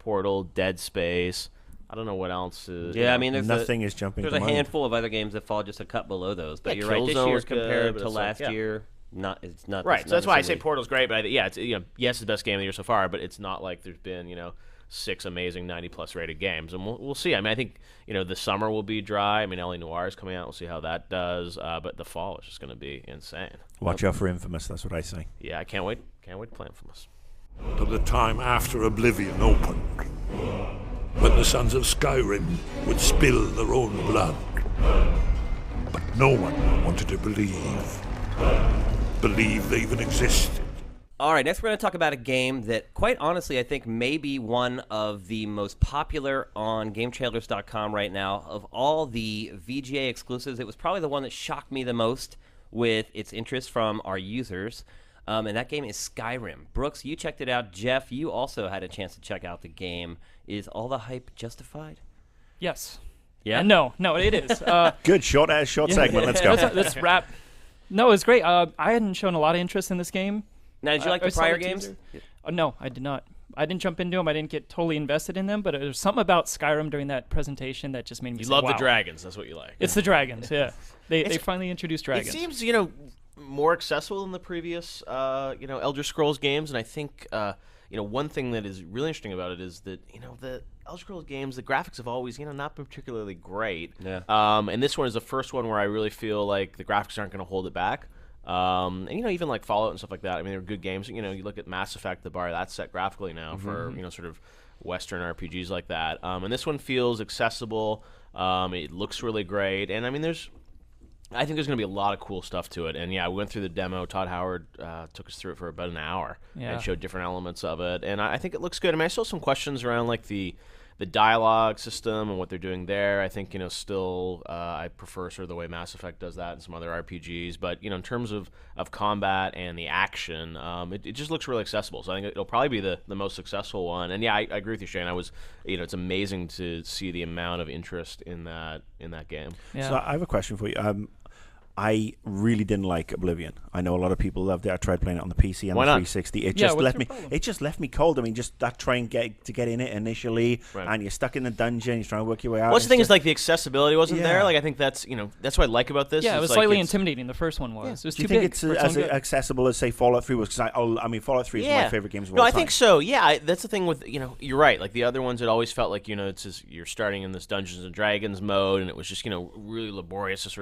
Portal, Dead Space. I don't know what else. I mean, nothing is jumping. There's to a mind. handful of other games that fall just a cut below those. But Yeah, you're right. This Killzone year was good, compared but to it's like, last yeah. year, it's not Right, so that's why I say necessarily- Portal's great, but it's yes, it's the best game of the year so far, but it's not like there's been 6 amazing 90+ rated games, and we'll see. I mean, I think the summer will be dry. I mean, LA Noire is coming out. We'll see how that does, but the fall is just going to be insane. Watch out for Infamous. That's what I say. Yeah, I can't wait. Can't wait to play Infamous. To the time after Oblivion opened, when the sons of Skyrim would spill their own blood. But no one wanted to believe they even existed. All right, next we're going to talk about a game that, quite honestly, I think may be one of the most popular on GameTrailers.com right now. Of all the VGA exclusives, it was probably the one that shocked me the most with its interest from our users. And that game is Skyrim. Brooks, you checked it out. Jeff, you also had a chance to check out the game. Is all the hype justified? Yes. Yeah? No, it is. Good short segment. Let's go. Let's wrap. No, it's great. I hadn't shown a lot of interest in this game. Now, did you like I the saw prior the games? teaser. No, I did not. I didn't jump into them. I didn't get totally invested in them, but there was something about Skyrim during that presentation that just made me You say, love wow. the dragons. That's what you like. It's the dragons, yeah. They finally introduced dragons. It seems, more accessible than the previous, Elder Scrolls games, and I think, one thing that is really interesting about it is that, the Elder Scrolls games, the graphics have always, not been particularly great. Yeah. And this one is the first one where I really feel like the graphics aren't going to hold it back. And even like Fallout and stuff like that. I mean, they're good games. You look at Mass Effect, the bar that's set graphically now for sort of Western RPGs like that. And this one feels accessible. It looks really great, and I mean, I think there's going to be a lot of cool stuff to it. And yeah, we went through the demo. Todd Howard took us through it for about an hour and showed different elements of it. And I think it looks good. I mean, I still have some questions around like the dialogue system and what they're doing there. I think still I prefer sort of the way Mass Effect does that and some other RPGs. But in terms of combat and the action, it just looks really accessible. So I think it'll probably be the most successful one. And yeah, I agree with you, Shane. I was it's amazing to see the amount of interest in that game. Yeah. So I have a question for you. I really didn't like Oblivion. I know a lot of people loved it. I tried playing it on the PC and Why the not? 360. It Yeah, just what's left your me. problem? It just left me cold. I mean, just that trying to get in it initially, Right. and you're stuck in the dungeon. You're trying to work your way out. Well, that's the It's thing is just- like the accessibility wasn't there. Yeah. Like I think that's that's what I like about this. yeah, it is, was like, slightly it's- intimidating. The first one was. It was Do you too think big it's for its as own good. accessible as say Fallout 3 was? Because I mean, Fallout 3 is one of my favorite games of No, all I time. think so. Yeah, that's the thing with you're right. Like the other ones, it always felt like it's just, you're starting in this Dungeons and Dragons mode, and it was just really laborious to sort